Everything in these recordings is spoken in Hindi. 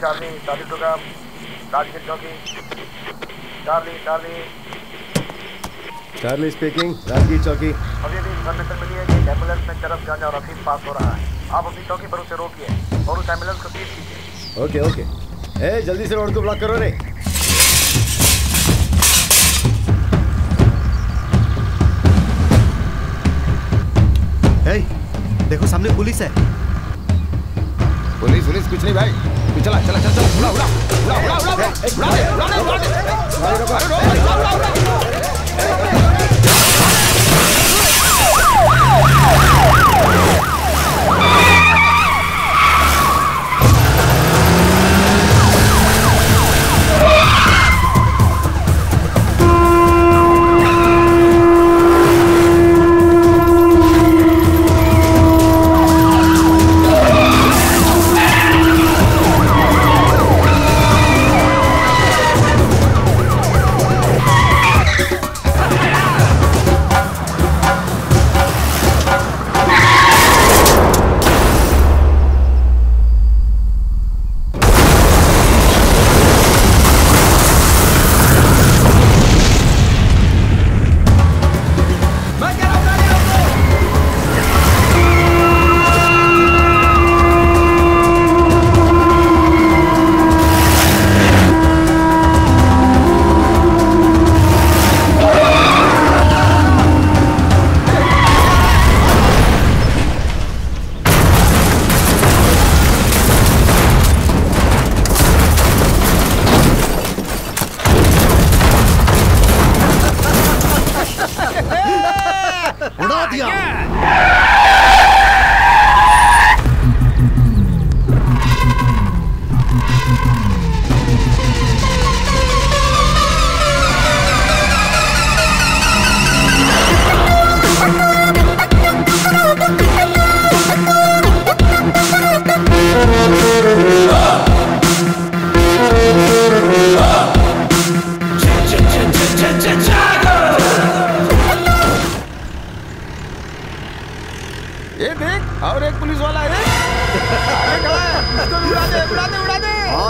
Charlie Charlie two come, target चौकी। Charlie Charlie Charlie speaking, Rajgir चौकी। अभी अभी इन्फॉर्मेशन मिली है कि एम्बुलेंस में चरस गांजा और अफीम पास हो रहा है। आप अपनी चौकी पर उसे रोकिए और उस एम्बुलेंस को सीज कीजिए। Okay okay. ए जल्दी से रोड को ब्लॉक करो रे। ए, देखो सामने पुलिस है। पुलिस कुछ नहीं भाई। चला चला चला चला उड़ा उड़ा उड़ा उड़ा उड़ा उड़ा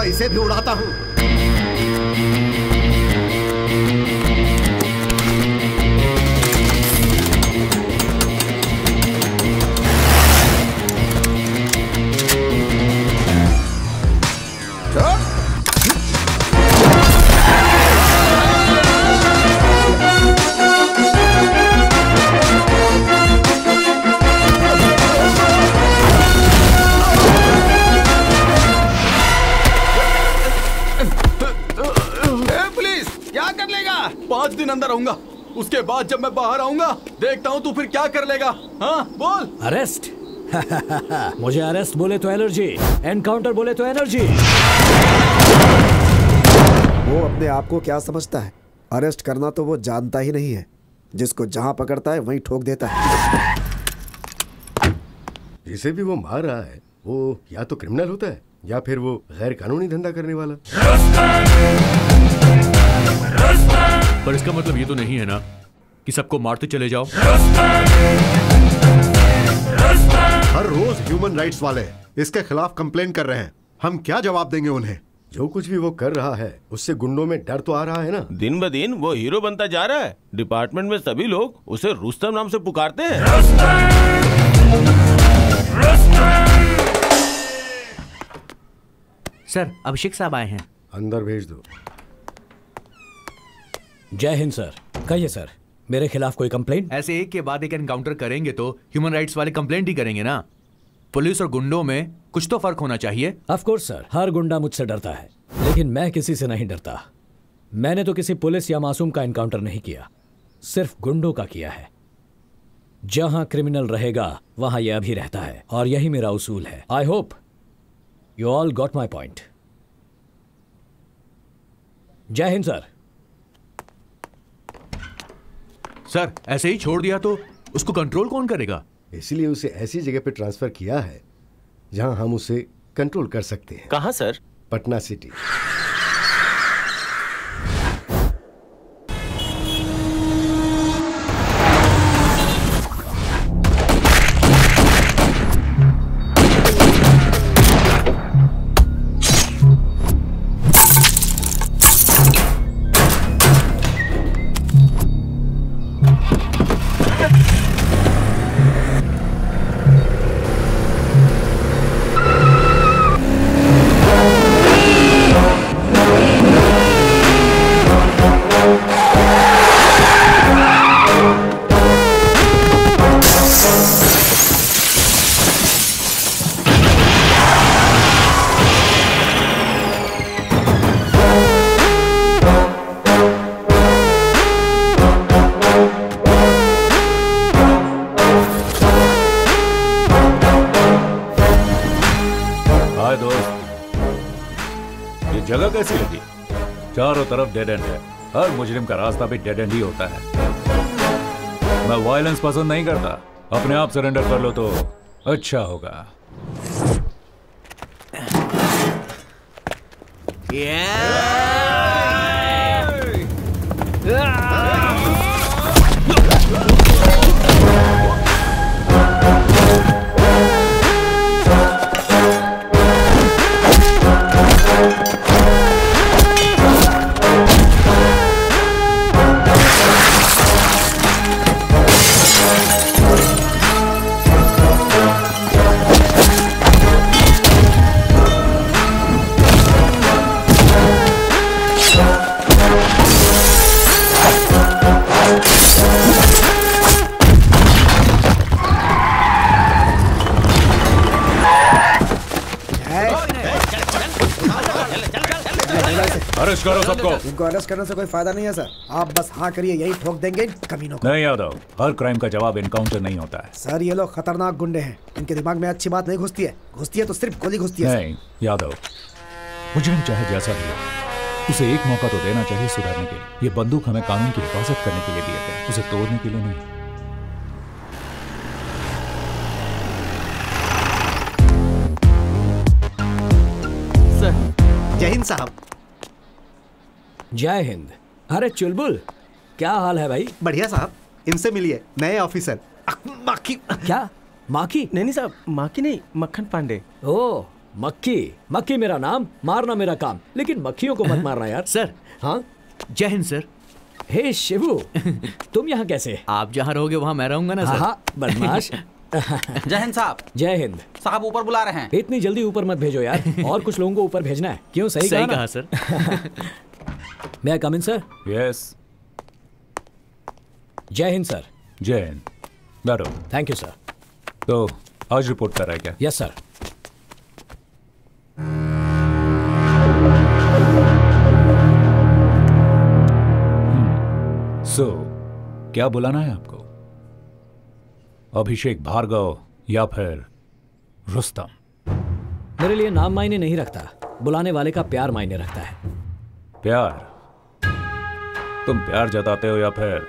इसे भी उड़ाता हूँ। अंदर रहूंगा, उसके बाद जब मैं बाहर आऊंगा देखता हूं तू फिर क्या कर लेगा। हाँ बोल। अरेस्ट? मुझे अरेस्ट बोले तो एलर्जी, एनकाउंटर बोले तो एनर्जी। वो अपने आप को क्या समझता है? अरेस्ट करना तो वो जानता ही नहीं है। जिसको जहां पकड़ता है वहीं ठोक देता है। जिसे भी वो मार रहा है वो या तो क्रिमिनल होता है या फिर वो गैर कानूनी धंधा करने वाला। पर इसका मतलब ये तो नहीं है ना कि सबको मारते चले जाओ। हर रोज ह्यूमन राइट्स वाले इसके खिलाफ कंप्लेन कर रहे हैं। हम क्या जवाब देंगे उन्हें? जो कुछ भी वो कर रहा है उससे गुंडों में डर तो आ रहा है ना। दिन ब दिन वो हीरो बनता जा रहा है। डिपार्टमेंट में सभी लोग उसे रुस्तम नाम से पुकारते हैं। सर, अभिषेक साहब आए हैं। अंदर भेज दो। जय हिंद सर। कहिए सर, मेरे खिलाफ कोई कंप्लेंट? ऐसे एक के बाद एक एनकाउंटर करेंगे तो ह्यूमन राइट्स वाले कंप्लेंट ही करेंगे ना। पुलिस और गुंडों में कुछ तो फर्क होना चाहिए। ऑफ कोर्स सर, हर गुंडा मुझसे डरता है, लेकिन मैं किसी से नहीं डरता। मैंने तो किसी पुलिस या मासूम का एनकाउंटर नहीं किया, सिर्फ गुंडों का किया है। जहां क्रिमिनल रहेगा वहां यह भी रहता है, और यही मेरा उसूल है। I hope you all got my point. जय हिंद सर। सर, ऐसे ही छोड़ दिया तो उसको कंट्रोल कौन करेगा? इसलिए उसे ऐसी जगह पे ट्रांसफर किया है जहां हम उसे कंट्रोल कर सकते हैं। कहां सर? पटना सिटी। जगह कैसी लगी? चारों तरफ डेड एंड है। हर मुजरिम का रास्ता भी डेड एंड ही होता है। मैं वायलेंस पसंद नहीं करता। अपने आप सरेंडर कर लो तो अच्छा होगा। अरेस्ट करो सबको। इनको अरेस्ट करने से कोई फायदा नहीं है सर। आप बस हाँ करिए, यही ठोक देंगे इन कमीनों को। नहीं यादव, हर क्राइम का जवाब एनकाउंटर नहीं होता है। सर ये लोग खतरनाक गुंडे हैं। इनके दिमाग में अच्छी बात नहीं घुसती है। घुसती है तो सिर्फ गोली घुसती है। नहीं यादव, मुजरिम चाहे जैसा भी हो, उसे एक मौका तो देना चाहिए सुधरने के लिए। ये बंदूक हमें कानून की हिफाजत करने के लिए दिए गए, उसे तोड़ने के लिए नहीं। सर जय हिंद साहब। जय हिंद। अरे चुलबुल, क्या हाल है भाई? बढ़िया साहब, इनसे मिलिए, नए ऑफिसर। माखी। क्या माखी? नहीं साहब, माखी नहीं, मक्खन पांडे। ओ मक्खी। मक्खी मेरा नाम, मारना मेरा काम, लेकिन मक्खियों को मत मारना यार। सर। हाँ जय हिंद सर। हे शिवू, तुम यहाँ कैसे? आप जहाँ रहोगे वहाँ मैं रहूंगा ना सर। हाँ बदमाश। जय हिंद साहब। जय हिंद साहब, ऊपर बुला रहे हैं। इतनी जल्दी ऊपर मत भेजो यार, और कुछ लोगों को ऊपर भेजना है। क्यों? सही कहा sir. May I come in, sir? Yes. जय हिंद सर। जय हिंद। बैठो। Thank you sir. तो आज रिपोर्ट कर रहा है क्या? Yes sir. सो क्या बुलाना है आपको? अभिषेक भार्गव या फिर रुस्तम? मेरे लिए नाम मायने नहीं रखता, बुलाने वाले का प्यार मायने रखता है। प्यार? तुम प्यार जताते हो या फिर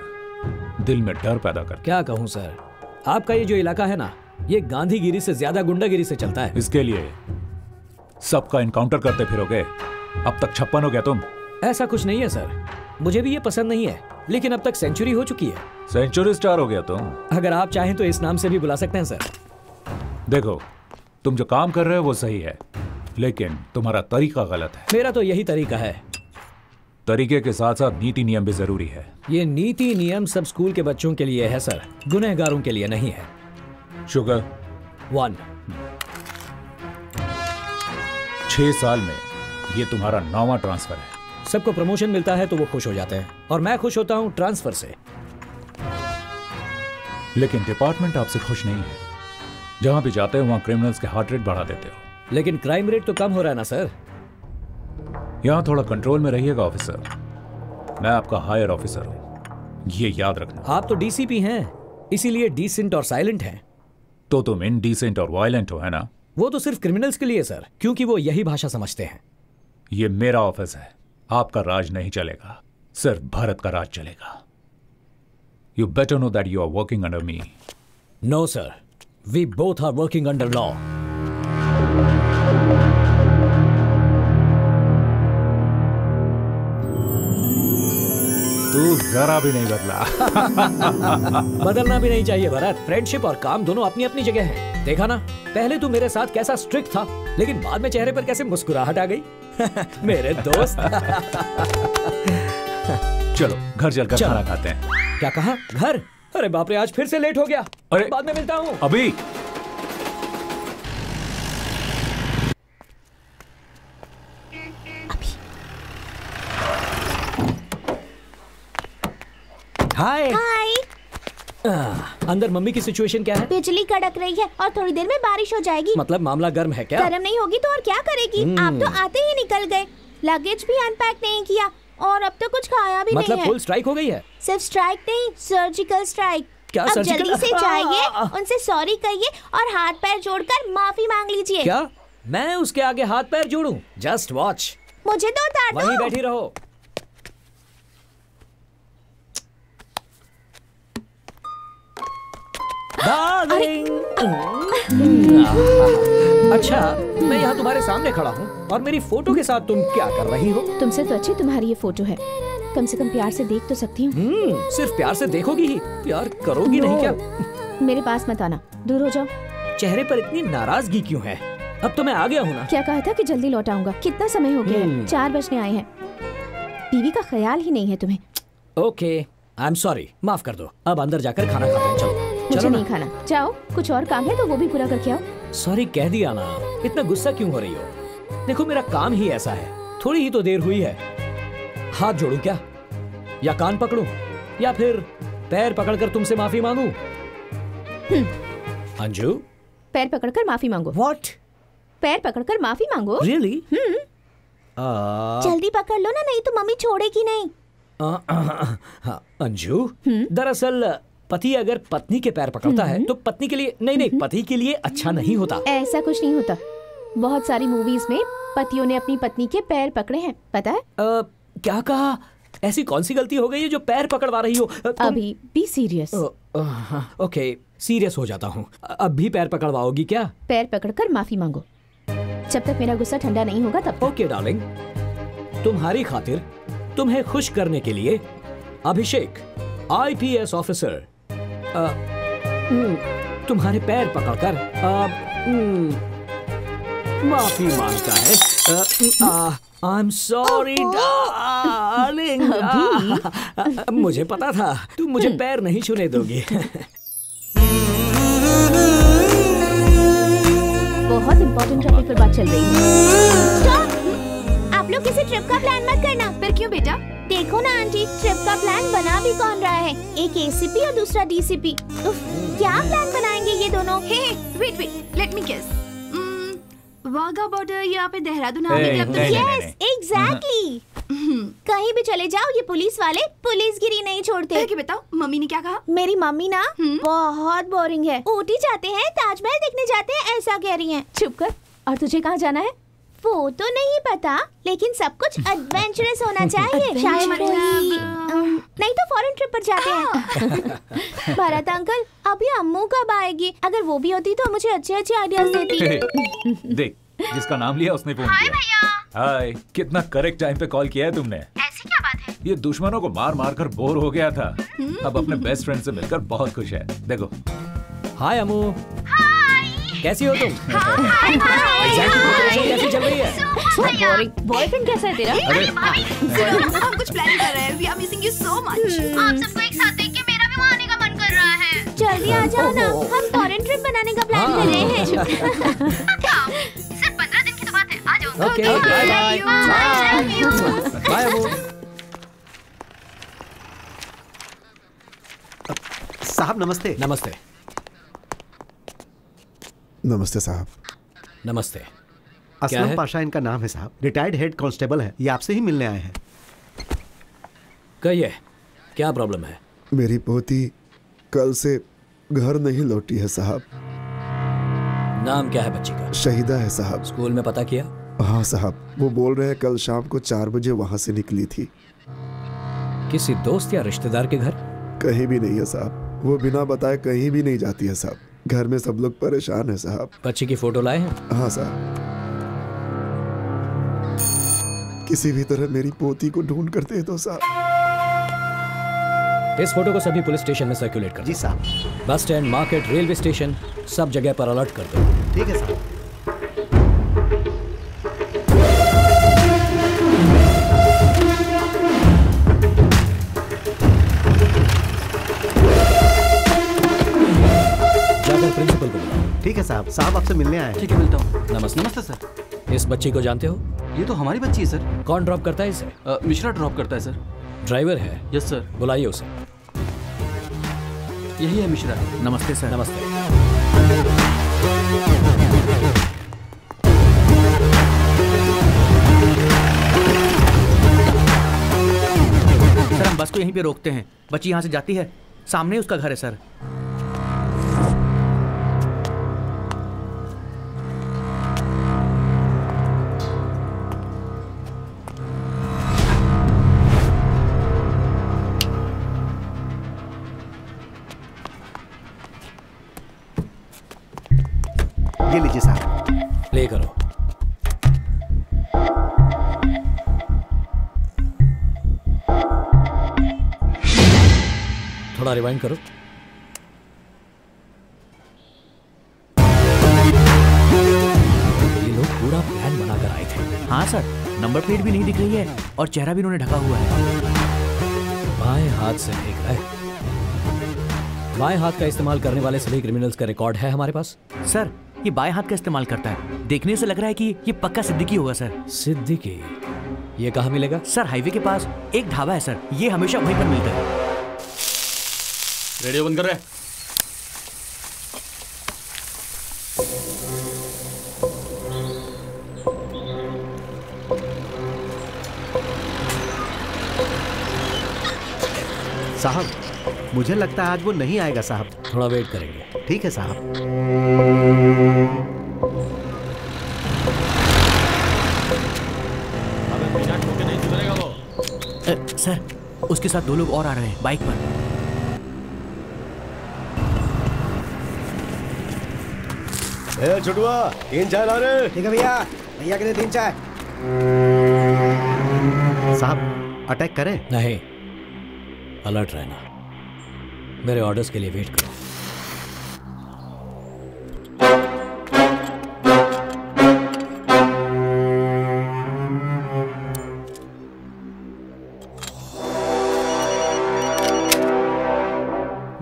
दिल में डर पैदा करते? क्या कहूं सर, आपका ये जो इलाका है ना, ये गांधीगिरी से ज्यादा गुंडागिरी से चलता है। इसके लिए सबका इनकाउंटर करते फिरोगे? अब तक 56 हो गया तुम। ऐसा कुछ नहीं है सर, मुझे भी ये पसंद नहीं है, लेकिन अब तक सेंचुरी हो चुकी है। सेंचुरी स्टार हो गया तुम। अगर आप चाहें तो इस नाम से भी बुला सकते हैं सर। देखो, तुम जो काम कर रहे हो वो सही है, लेकिन तुम्हारा तरीका गलत है। मेरा तो यही तरीका है। तरीके के साथ साथ नीति नियम भी जरूरी है। ये नीति नियम सब स्कूल के बच्चों के लिए है सर, गुनहगारों के लिए नहीं है। शुगर 1। 6 साल में ये तुम्हारा 9वां ट्रांसफर है। सबको प्रमोशन मिलता है तो वो खुश हो जाते हैं, और मैं खुश होता हूं ट्रांसफर से। लेकिन डिपार्टमेंट आपसे खुश नहीं है। जहां भी जाते हो वहां क्रिमिनल्स के हार्ट रेट बढ़ा देते हो। लेकिन क्राइम रेट तो कम हो रहा है ना सर। यहां थोड़ा कंट्रोल में रहिएगा ऑफिसर। मैं आपका हायर ऑफिसर हूं, ये याद रखना। आप तो डीसीपी हैं, इसीलिए डिसेंट और साइलेंट हैं। तो तुम इनडिसेंट और वायलेंट हो, है ना? वो तो सिर्फ क्रिमिनल्स के लिए सर, क्योंकि वो यही भाषा समझते हैं। ये मेरा ऑफिस है, आपका राज नहीं चलेगा, सिर्फ भारत का राज चलेगा। You better know that you are working under me. No sir, we both are working under law. तू जरा भी नहीं बदला। बदलना भी नहीं चाहिए भरत। फ्रेंडशिप और काम दोनों अपनी अपनी जगह हैं। देखा ना, पहले तू मेरे साथ कैसा स्ट्रिक्ट था, लेकिन बाद में चेहरे पर कैसे मुस्कुराहट आ गई। मेरे दोस्त। चलो घर चलकर खाना खाते हैं। क्या कहा? घर? अरे बाप रे, आज फिर से लेट हो गया। अरे बाद में मिलता हूँ। अभी हाय। हाय। अंदर मम्मी की सिचुएशन क्या है? बिजली कड़क रही है और थोड़ी देर में बारिश हो जाएगी। मतलब मामला गर्म है क्या? गर्म नहीं होगी तो और क्या करेगी? आप तो आते ही निकल गए, लगेज भी अनपैक नहीं किया, और अब तो कुछ खाया भी नहीं है। मतलब फुल स्ट्राइक हो गई है? सिर्फ स्ट्राइक नहीं, सर्जिकल स्ट्राइक। क्या अब सर्जिकल? जल्दी से जाइए, उनसे सॉरी कहिए और हाथ पैर जोड़कर माफी मांग लीजिए। क्या मैं उसके आगे हाथ पैर जोड़ूं? Just watch. मुझे तो उतार दो। वहीं बैठी रहो। अच्छा, मैं यहाँ तुम्हारे सामने खड़ा हूँ और मेरी फोटो के साथ तुम क्या कर रही हो? तुमसे तो अच्छी तुम्हारी ये फोटो है, कम से कम प्यार से देख तो सकती हूँ। सिर्फ प्यार से देखोगी ही, प्यार करोगी नहीं क्या? मेरे पास मत आना, दूर हो जाओ। चेहरे पर इतनी नाराजगी क्यों है? अब तो मैं आ गया हूँ ना। क्या कहा था कि जल्दी लौट आऊंगा? कितना समय हो गया है? 4 बजने आए हैं। बीवी का ख्याल ही नहीं है तुम्हें। ओके, आई एम सॉरी, माफ कर दो। अब अंदर जाकर खाना खाते हैं। चलो। मुझे नहीं खाना, जाओ। कुछ और काम है तो वो भी पूरा करके आओ। सॉरी कह दिया ना, इतना गुस्सा क्यों हो रही हो? देखो मेरा काम ही ऐसा है, थोड़ी ही तो देर हुई है। हाथ जोड़ूं क्या, या कान पकड़ूं, या फिर पैर पकड़कर तुमसे माफी मांगूं? अंजू, पैर पकड़कर माफी मांगो। What? पैर पकड़कर माफी मांगो? Really? जल्दी पकड़ लो ना, नहीं तो मम्मी छोड़ेगी नहीं। अंजू, दरअसल पति अगर पत्नी के पैर पकड़ता है तो पत्नी के लिए नहीं, पति के लिए अच्छा नहीं होता। ऐसा कुछ नहीं होता। बहुत सारी मूवीज में पतियों ने अपनी पत्नी के पैर पकड़े हैं, पता है? क्या कहा? ऐसी कौन सी गलती हो गई है जो पैर पकड़वा रही हो? अभी बी सीरियस। ओके, सीरियस हो जाता हूँ। अब भी पैर पकड़वाओगी क्या? पैर पकड़कर माफी मांगो, जब तक मेरा गुस्सा ठंडा नहीं होगा तब तक। ओके डार्लिंग, तुम्हारी खातिर, तुम्हें खुश करने के लिए अभिषेक IPS ऑफिसर तुम्हारे पैर पकड़कर माफी मांगता है। I am sorry darling. मुझे पता था तुम मुझे पैर नहीं छूने दोगी। बहुत इम्पोर्टेंट टॉपिक पर बात चल रही है। स्टॉप! आप लोग किसी ट्रिप का प्लान मत करना। फिर क्यों बेटा? देखो ना आंटी, ट्रिप का प्लान बना भी कौन रहा है? एक ACP और दूसरा DCP। क्या प्लान बनाएंगे ये दोनों? Wait, let me guess. Wagah border यहाँ पे Dehradun army club. Yes, exactly. कहीं भी चले जाओ, ये पुलिस वाले पुलिसगिरी नहीं छोड़ते। क्या बताओ, मम्मी ने क्या कहा? मेरी मम्मी ना बहुत बोरिंग है। ऊटी जाते हैं, ताजमहल देखने जाते हैं, ऐसा कह रही हैं। चुप कर। और तुझे कहाँ जाना है? वो तो नहीं पता, लेकिन सब कुछ एडवेंचरस होना चाहिए। शायद नहीं तो फॉरेन ट्रिप पर जाते हैं। भरत अंकल, अभी अम्मू कब आएगी? अगर वो भी होती तो मुझे अच्छे अच्छे आइडियाज देती। देख, जिसका नाम लिया उसने फोन किया। हाय, कितना करेक्ट टाइम पे कॉल किया है तुमने। ऐसी क्या बात है? ये दुश्मनों को मार मार कर बोर हो गया था, अब अपने बेस्ट फ्रेंड से मिलकर बहुत खुश है। देखो। हाय अम्मू। कैसी हो तुम? कैसी चल रही है? बॉयफ्रेंड कैसा है तेरा? हम कुछ प्लान कर रहे हैं। We are missing you so much. आप सबको एक साथ देख के मेरा भी वहाँ आने का मन कर रहा है। जल्दी आ जाओ ना, हम फॉरेन ट्रिप बनाने का प्लान कर रहे हैं। सिर्फ 15 दिन की तो बात है, आ जाओ। ओके, बाय बाय अम्मू। साहब नमस्ते। नमस्ते। नमस्ते साहब। नमस्ते। असलम पाशा इनका नाम है साहब, रिटायर्ड हेड कांस्टेबल है। ये आपसे ही मिलने आए हैं। कहिए, क्या प्रॉब्लम है? मेरी पोती कल से घर नहीं लौटी है साहब। नाम क्या है बच्ची का? शहीदा है साहब। स्कूल में पता किया? हाँ साहब, वो बोल रहे हैं कल शाम को 4 बजे वहाँ से निकली थी। किसी दोस्त या रिश्तेदार के घर? कहीं भी नहीं है साहब, वो बिना बताए कहीं भी नहीं जाती है साहब। घर में सब लोग परेशान है साहब। बच्ची की फोटो लाए हैं? हाँ साहब। किसी भी तरह मेरी पोती को ढूंढ कर दे दो साहब। इस फोटो को सभी पुलिस स्टेशन में सर्कुलेट कर दो। जी साहब। Bus stand, market, railway station, सब जगह पर अलर्ट कर दो। ठीक है साहब। प्रिंसिपल को बुलाओ। ठीक है साहब। साहब आपसे मिलने आए हैं। ठीक है, मिलता हूँ। नमस्ते। नमस्ते सर। इस बच्ची को जानते हो? ये तो हमारी बच्ची है सर। कौन ड्रॉप करता है इसे? मिश्रा ड्रॉप करता है सर। ड्राइवर है? Yes sir. बुलाइए उसे। यही है मिश्रा। नमस्ते सर। नमस्ते। सर हम बस को यहीं पे रोकते हैं। बच्ची यहाँ से जाती है, सामने उसका घर है सर। ये लीजिए साहब। प्ले करो। थोड़ा रिवाइंड करो। ये लोग पूरा प्लान बनाकर आए थे। हाँ सर, नंबर प्लेट भी नहीं दिख रही है और चेहरा भी उन्होंने ढका हुआ है। बाएं हाथ से फेंक रहा है। बाएं हाथ का इस्तेमाल करने वाले सभी क्रिमिनल्स का रिकॉर्ड है हमारे पास। सर, ये बाएं हाथ का इस्तेमाल करता है। देखने से लग रहा है कि ये पक्का सिद्दीकी होगा सर। सिद्दीकी? ये कहाँ मिलेगा? सर, हाईवे के पास एक ढाबा है सर, ये हमेशा वहीं पर मिलता है। रेडियो बंद कर रहे। साहब, मुझे लगता है आज वो नहीं आएगा साहब। थोड़ा वेट करेंगे। ठीक है साहब। नहीं सुधरेगा वो। सर, उसके साथ 2 लोग और आ रहे हैं बाइक पर। छुटुआ 3 चाय ला रहे। ठीक है भैया, भैया के लिए 3 चाय। साहब, अटैक करें? नहीं, अलर्ट रहना। मेरे ऑर्डर्स के लिए वेट करो।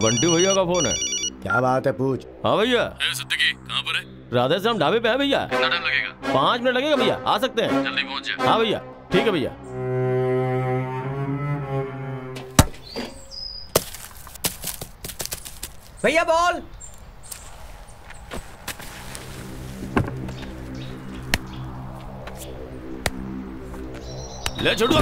बंटी भैया का फोन है। क्या बात है, पूछ। हाँ भैया। सिद्दीकी कहाँ पर है? राधे श्याम ढाबे पे है भैया। कितना टाइम लगेगा? 5 मिनट लगेगा भैया, आ सकते हैं। जल्दी पहुंच जाए। हाँ भैया, ठीक है भैया। भैया बॉल। ले छोड़ो।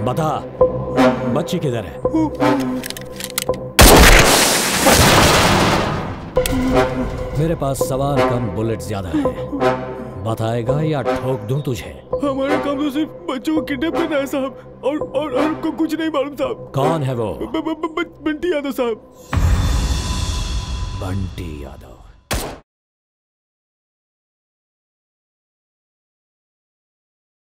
बता, बच्ची किधर है? मेरे पास सवाल कम, बुलेट ज्यादा है। बताएगा या ठोक दूं तुझे? हमारा काम तो सिर्फ बच्चों को किडनैप करना है साहब, और हमको कुछ नहीं मालूम साहब। कौन है वो? बंटी यादव साहब। बंटी यादव।